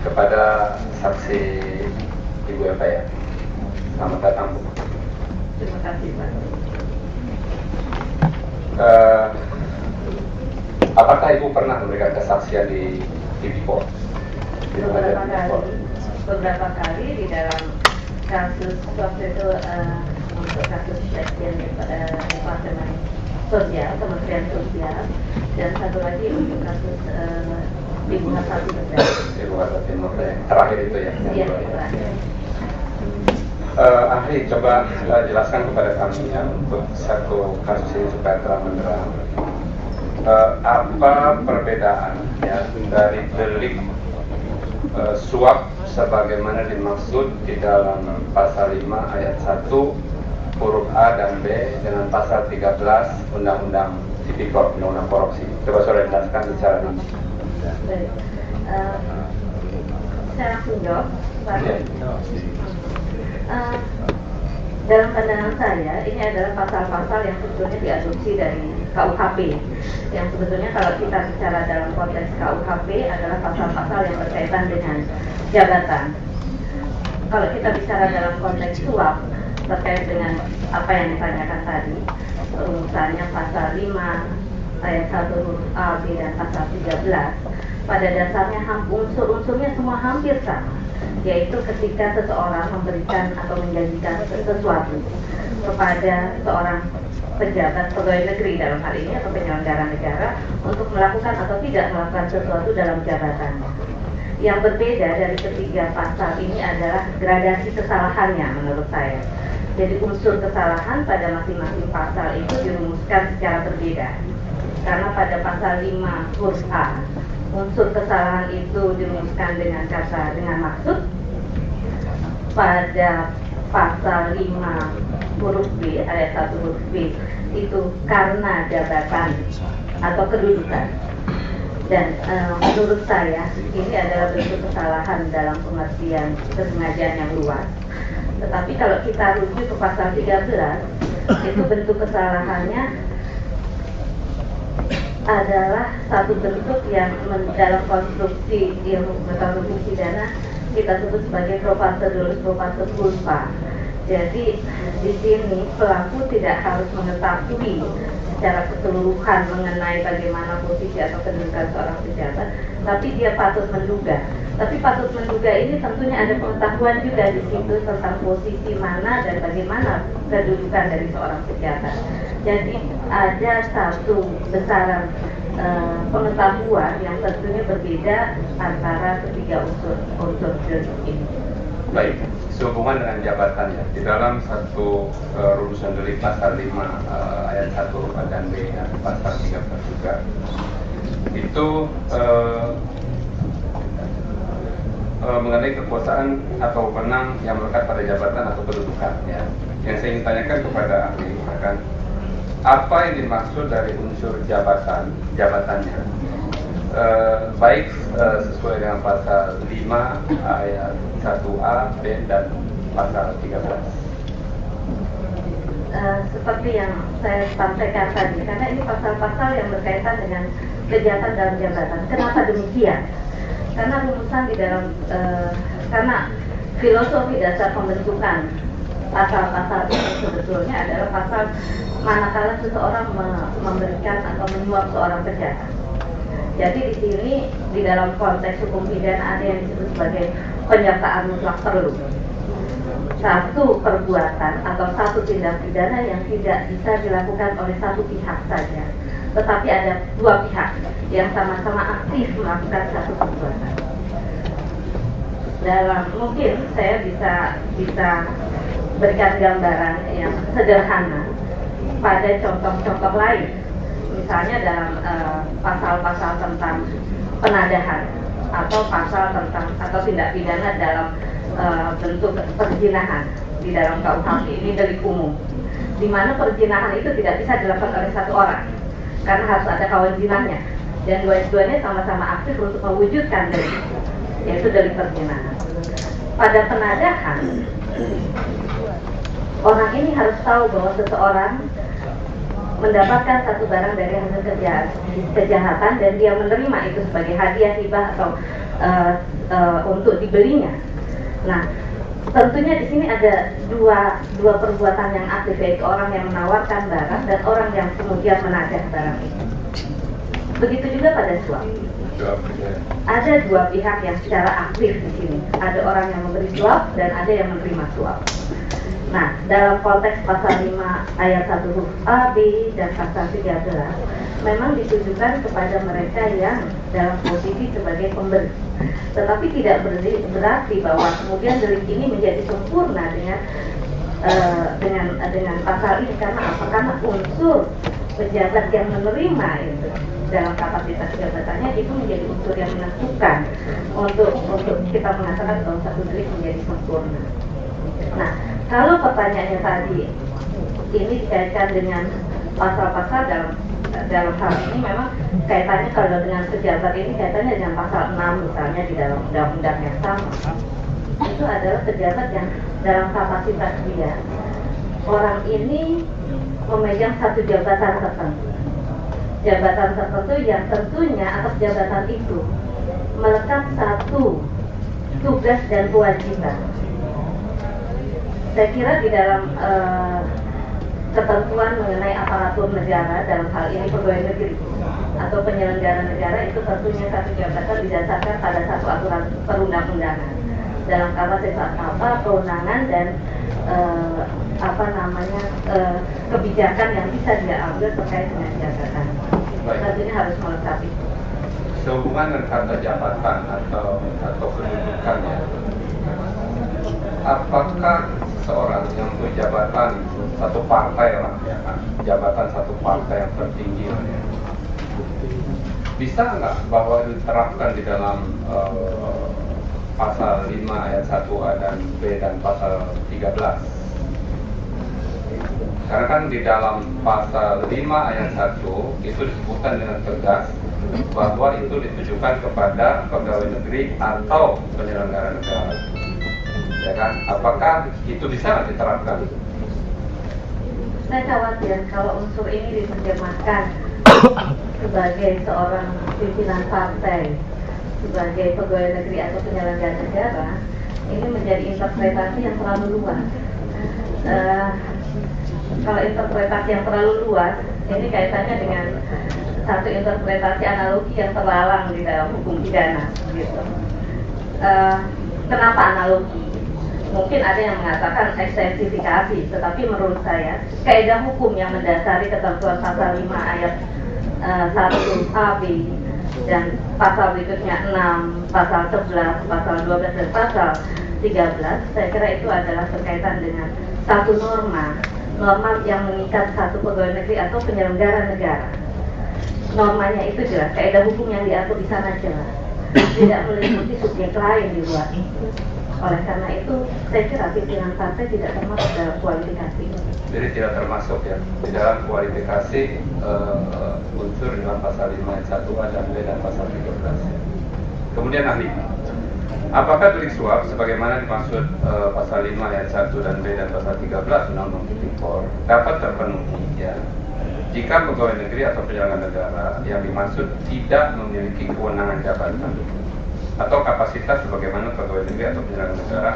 kepada saksi Ibu Eva ya. Selamat datang Bu. Terima kasih Pak. Apakah Ibu pernah memberikan kesaksian di Tipikor? Beberapa kali di dalam kasus waktu itu untuk kasus pelecehan pada Departemen Sosial, Kementerian Sosial, dan satu lagi untuk kasus Ibu Hasati Merdeka. Ibu Hasati Merdeka terakhir itu ya? Iya, terakhir. Ahli, coba jelaskan kepada kami ya untuk satu kasus ini supaya terang benderang. Apa perbedaan ya dari delik suap sebagaimana dimaksud di dalam pasal 5 ayat 1 huruf A dan B dengan pasal 13 Undang-Undang Tipikor, Undang-Undang Korupsi. Coba saudara jelaskan secara rinci. Baik. Saya langsung jawab, Pak. Dalam pandangan saya, ini adalah pasal-pasal yang sebetulnya diadopsi dari KUHP. Yang sebetulnya kalau kita bicara dalam konteks KUHP adalah pasal-pasal yang berkaitan dengan jabatan. Kalau kita bicara dalam konteks suap terkait dengan apa yang ditanyakan tadi, rumusannya pasal 5 ayat 1 huruf A, B, dan pasal 13, pada dasarnya unsur-unsurnya semua hampir sama, yaitu ketika seseorang memberikan atau menjanjikan sesuatu kepada seorang pejabat pegawai negeri dalam hal ini atau penyelenggara negara untuk melakukan atau tidak melakukan sesuatu dalam jabatannya. Yang berbeda dari ketiga pasal ini adalah gradasi kesalahannya menurut saya. Jadi unsur kesalahan pada masing-masing pasal itu dirumuskan secara berbeda. Karena pada pasal 5 huruf A, unsur kesalahan itu dirumuskan dengan kata dengan maksud. Pada pasal 5 huruf B, ayat 1 huruf B, itu karena jabatan atau kedudukan. Dan menurut saya ini adalah bentuk kesalahan dalam pengertian kesengajaan yang luas. Tetapi kalau kita rujuk ke pasal 13, itu bentuk kesalahannya adalah satu bentuk yang dalam konstruksi ilmu pengetahuan hukum pidana kita sebut sebagai propasedulus culpa. Jadi di sini pelaku tidak harus mengetahui secara keseluruhan mengenai bagaimana posisi atau kedudukan seorang pejabat, tapi dia patut menduga. Tapi patut menduga ini tentunya ada pengetahuan juga di situ tentang posisi mana dan bagaimana kedudukan dari seorang pejabat. Jadi ada satu besaran pengetahuan yang tentunya berbeda antara ketiga unsur ini. Baik, sehubungan dengan jabatannya di dalam satu rumusan delik pasal 5 ayat 1 dan B dan pasal 13 juga itu mengenai kekuasaan atau wewenang yang melekat pada jabatan atau kedudukan ya. Yang saya ingin tanyakan kepada ahli akan apa yang dimaksud dari unsur jabatannya baik sesuai dengan pasal 5 ayat 1A, B dan pasal 13. Seperti yang saya sampaikan tadi, karena ini pasal-pasal yang berkaitan dengan kejahatan dalam jabatan. Kenapa demikian? Karena rumusan di dalam karena filosofi dasar pembentukan pasal-pasal ini sebetulnya adalah pasal manakala seseorang memberikan atau menyuap seorang pejabat. Jadi di sini di dalam konteks hukum pidana ada yang disebut sebagai penyertaan mutlak perlu. Satu perbuatan atau satu tindak pidana yang tidak bisa dilakukan oleh satu pihak saja, tetapi ada dua pihak yang sama-sama aktif melakukan satu perbuatan. Dalam mungkin saya bisa berikan gambaran yang sederhana pada contoh-contoh lain. Misalnya dalam pasal-pasal tentang penadahan atau pasal tentang atau tindak pidana dalam bentuk perzinahan di dalam KUHP ini delik umum, di mana perzinahan itu tidak bisa dilakukan oleh satu orang karena harus ada kawan zinahnya dan dua-duanya sama-sama aktif untuk mewujudkan delik, yaitu delik perzinahan. Pada penadahan, orang ini harus tahu bahwa seseorang mendapatkan satu barang dari hasil kejahatan dan dia menerima itu sebagai hadiah, hibah atau untuk dibelinya. Nah, tentunya di sini ada dua perbuatan yang aktif, yaitu orang yang menawarkan barang dan orang yang kemudian menagih barang itu. Begitu juga pada suap. Ada dua pihak yang secara aktif di sini. Ada orang yang memberi suap dan ada yang menerima suap. Nah, dalam konteks pasal 5 ayat 1 huruf A, B, dan pasal 13 memang ditujukan kepada mereka yang dalam posisi sebagai pemberi. Tetapi tidak berarti bahwa kemudian delik ini menjadi sempurna dengan pasal ini. Karena apa? Karena unsur pejabat yang menerima itu dalam kapasitas jabatannya itu menjadi unsur yang menentukan untuk kita mengatakan bahwa satu delik menjadi sempurna. Nah, kalau pertanyaannya tadi ini dikaitkan dengan pasal-pasal dalam hal ini, memang kaitannya kalau dengan pejabat ini kaitannya dengan pasal 6 misalnya di dalam undang-undang yang sama. Itu adalah pejabat yang dalam kapasitas dia, orang ini memegang satu jabatan tertentu. Jabatan tertentu yang tentunya atas jabatan itu melekat satu tugas dan kewajiban. Saya kira di dalam ketentuan mengenai aparatur negara, dalam hal ini pegawai negeri atau penyelenggara negara, itu tentunya satu jabatan didasarkan pada satu aturan perundang-undangan dalam kapasitas apa, kewenangan dan kebijakan yang bisa dia ambil terkait dengan jabatan. Tentunya harus melengkapi. Sehubungan dengan kata jabatan atau kedudukannya, apakah seorang yang punya jabatan satu partai lah, ya kan, jabatan satu partai yang tertinggi, ya, bisa nggak bahwa diterapkan di dalam pasal 5 ayat 1A dan B dan pasal 13? Karena kan di dalam pasal 5 ayat 1 itu disebutkan dengan tegas bahwa itu ditujukan kepada pegawai negeri atau penyelenggara negara. Ya kan? Apakah itu bisa diterapkan? Saya khawatir kalau unsur ini diterjemahkan sebagai seorang pimpinan partai, sebagai pegawai negeri atau penyelenggara negara, ini menjadi interpretasi yang terlalu luas. Kalau interpretasi yang terlalu luas, ini kaitannya dengan satu interpretasi analogi yang terlalang di dalam hukum pidana, gitu. Kenapa analogi? Mungkin ada yang mengatakan ekstensifikasi, tetapi menurut saya kaidah hukum yang mendasari ketentuan pasal 5 ayat 1A, B dan pasal berikutnya 6, pasal 11, pasal 12 dan pasal 13, saya kira itu adalah berkaitan dengan satu norma yang mengikat satu pegawai negeri atau penyelenggara negara. Normanya itu jelas, kaidah hukum yang diatur di sana jelas, tidak meliputi subjek lain di luar itu. Oleh karena itu, saya kira pimpinan partai tidak termasuk dalam kualifikasi. Jadi tidak termasuk ya di dalam kualifikasi unsur dalam pasal 5 ayat 1A dan B dan pasal 13. Kemudian ahli, apakah delik suap sebagaimana dimaksud pasal 5 ayat 1 dan B dan pasal 13 Undang-Undang Tipikor dapat terpenuhi ya jika pegawai negeri atau penyelenggara negara yang dimaksud tidak memiliki kewenangan jabatan atau kapasitas sebagaimana pegawai negeri atau penyelenggara negara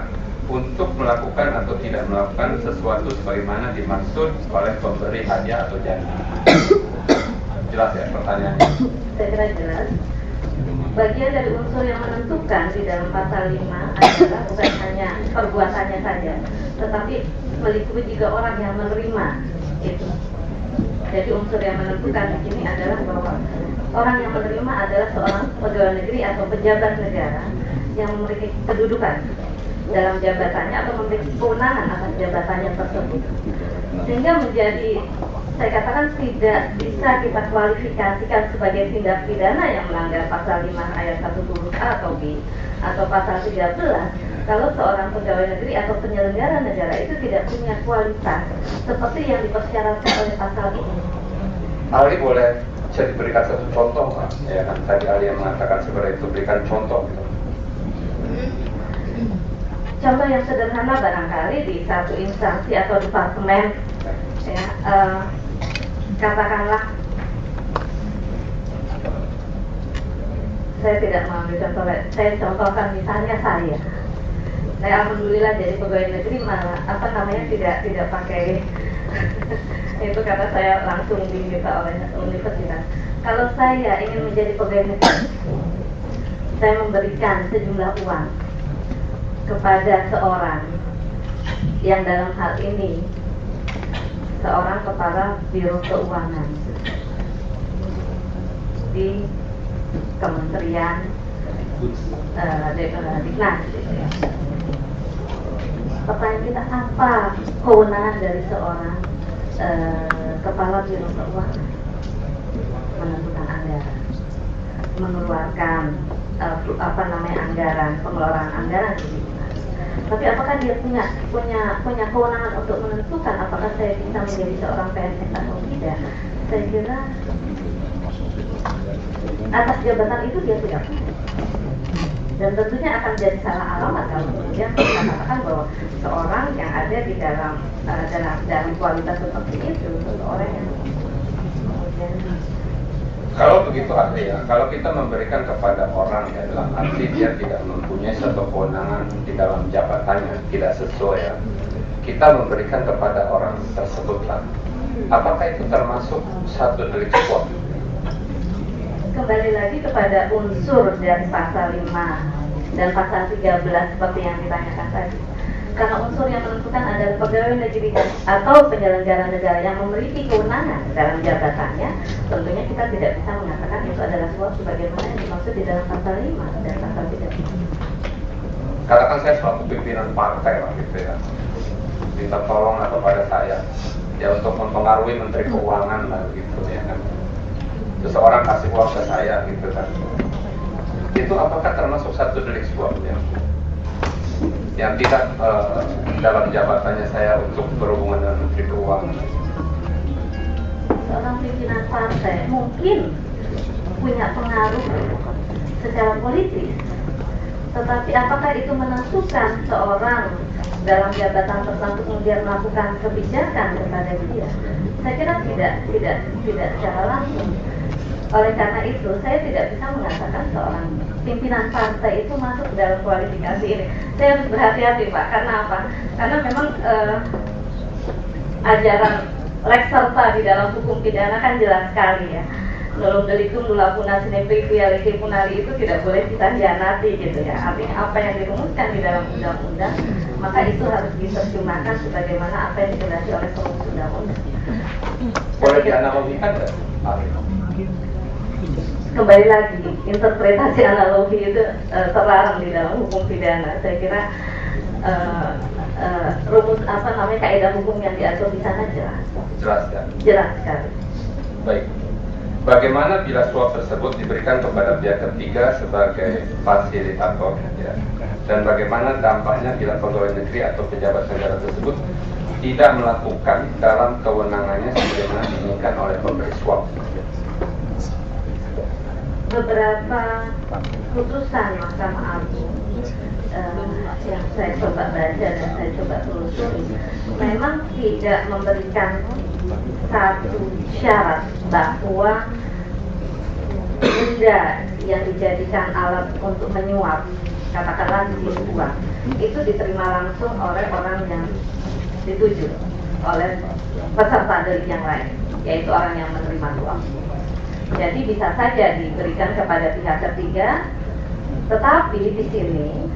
untuk melakukan atau tidak melakukan sesuatu sebagaimana dimaksud oleh pemberi hadiah atau janji. Jelas ya pertanyaannya? Saya kira jelas. Bagian dari unsur yang menentukan di dalam pasal 5 adalah bukan hanya perbuatannya saja, tetapi meliputi juga orang yang menerima itu. Jadi unsur yang menentukan di sini adalah bahwa orang yang menerima adalah seorang pegawai negeri atau pejabat negara yang memiliki kedudukan dalam jabatannya atau memiliki kewenangan atas jabatannya tersebut, sehingga menjadi, saya katakan, tidak bisa kita kualifikasikan sebagai tindak pidana yang melanggar pasal 5 ayat 1 huruf A atau B atau pasal 13 kalau seorang pegawai negeri atau penyelenggara negara itu tidak punya kualitas seperti yang dipersyaratkan oleh pasal ini. Hal ini boleh bisa diberikan satu contoh, Pak? Ya kan tadi ahli yang mengatakan seperti itu, berikan contoh. Contoh yang sederhana barangkali di satu instansi atau departemen, ya, katakanlah, saya tidak mengambil contoh, saya contohkan misalnya saya alhamdulillah jadi pegawai negeri malah tidak pakai itu karena saya langsung diminta oleh universitas. Kalau saya ingin menjadi pegawai negeri, saya memberikan sejumlah uang kepada seorang yang dalam hal ini seorang kepala biro keuangan di Kementerian Diknas. Pertanyaan kita, apa kewenangan dari seorang kepala biro keuangan? Menentukan anggaran, mengeluarkan anggaran, pengelolaan anggaran gitu. Tapi apakah dia punya kewenangan untuk menentukan apakah saya bisa menjadi seorang PNS atau tidak? Saya kira atas jabatan itu dia tidak punya. Dan tentunya akan jadi salah alamat kalau kemudian kita katakan bahwa seorang yang ada di dalam kualitas seperti itu, seorang yang kemudian. Kalau begitu artinya, kalau kita memberikan kepada orang ya dalam arti dia tidak mempunyai satu kewenangan di dalam jabatannya, tidak sesuai ya, kita memberikan kepada orang tersebutlah, apakah itu termasuk satu delik suap? Kembali lagi kepada unsur dari pasal 5 dan pasal 13 seperti yang ditanyakan tadi. Karena unsur yang menentukan adalah pegawai negeri atau penyelenggara negara yang memiliki kewenangan dalam jabatannya, tentunya kita tidak bisa mengatakan itu adalah suap sebagaimana yang dimaksud di dalam pasal 5 dan pasal 13. Katakan saya suatu pimpinan partai lah gitu ya, minta tolong kepada saya ya untuk mempengaruhi Menteri Keuangan lah gitu ya kan. Seseorang kasih uang ke saya gitu kan. Itu apakah termasuk satu delik suap ya? Yang tidak dalam jabatannya saya untuk berhubungan dengan Menteri Keuangan. Seorang pimpinan partai mungkin punya pengaruh secara politis, tetapi apakah itu menentukan seorang dalam jabatan tertentu kemudian melakukan kebijakan kepada dia? Saya kira tidak secara langsung. Oleh karena itu, saya tidak bisa mengatakan seorang pimpinan partai itu masuk dalam kualifikasi ini. Saya harus berhati-hati, Pak. Karena apa? Karena memang ajaran lex serta di dalam hukum pidana kan jelas sekali ya. Nulum delictum nulla puna sine privialiti punali itu tidak boleh kita hianati gitu ya. Artinya apa yang dirumuskan di dalam undang-undang, maka itu harus diterjemahkan sebagaimana apa yang dikehendaki oleh perumus undang-undang. Boleh dianalogikan nggak? Kembali lagi, interpretasi analogi itu terlarang di dalam hukum pidana. Saya kira rumus kaidah hukum yang diatur di sana jelas. Jelas ya? Jelas sekali. Baik. Bagaimana bila suap tersebut diberikan kepada pihak ketiga sebagai fasilitator ya? Dan bagaimana dampaknya bila pegawai negeri atau pejabat negara tersebut tidak melakukan dalam kewenangannya sebagaimana diinginkan oleh pemberi suap? Beberapa putusan Mahkamah Agung yang saya coba baca dan saya coba telusuri memang tidak memberikan satu syarat bahwa benda yang dijadikan alat untuk menyuap, katakanlah di uang, itu diterima langsung oleh orang yang dituju oleh peserta delik yang lain, yaitu orang yang menerima suap. Jadi bisa saja diberikan kepada pihak ketiga, tetapi di sini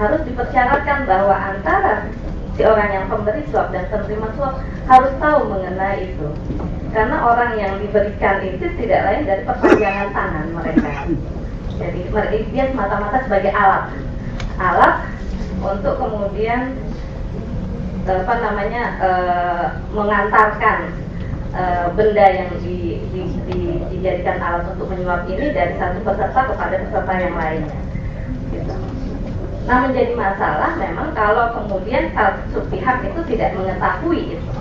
harus dipersyaratkan bahwa antara si orang yang pemberi suap dan penerima suap harus tahu mengenai itu. Karena orang yang diberikan itu tidak lain dari perpanjangan tangan mereka. Jadi dia semata-mata sebagai alat untuk kemudian mengantarkan benda yang dijadikan alat untuk menyuap ini dari satu peserta kepada peserta yang lainnya. Gitu. Nah, menjadi masalah memang kalau kemudian satu pihak itu tidak mengetahui itu,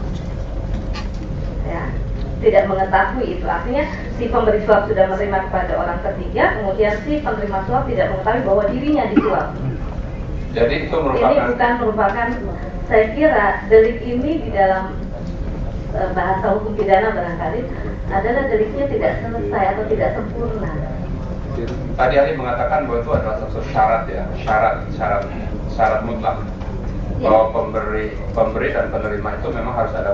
ya, tidak mengetahui itu. Artinya si pemberi suap sudah menerima kepada orang ketiga, kemudian si penerima suap tidak mengetahui bahwa dirinya disuap. Jadi itu merupakan. Ini bukan merupakan, saya kira delik ini di dalam bahasa hukum pidana barangkali adalah deliknya tidak selesai atau tidak sempurna. Tadi ahli mengatakan bahwa itu adalah satu syarat ya, syarat mutlak bahwa pemberi dan penerima itu memang harus ada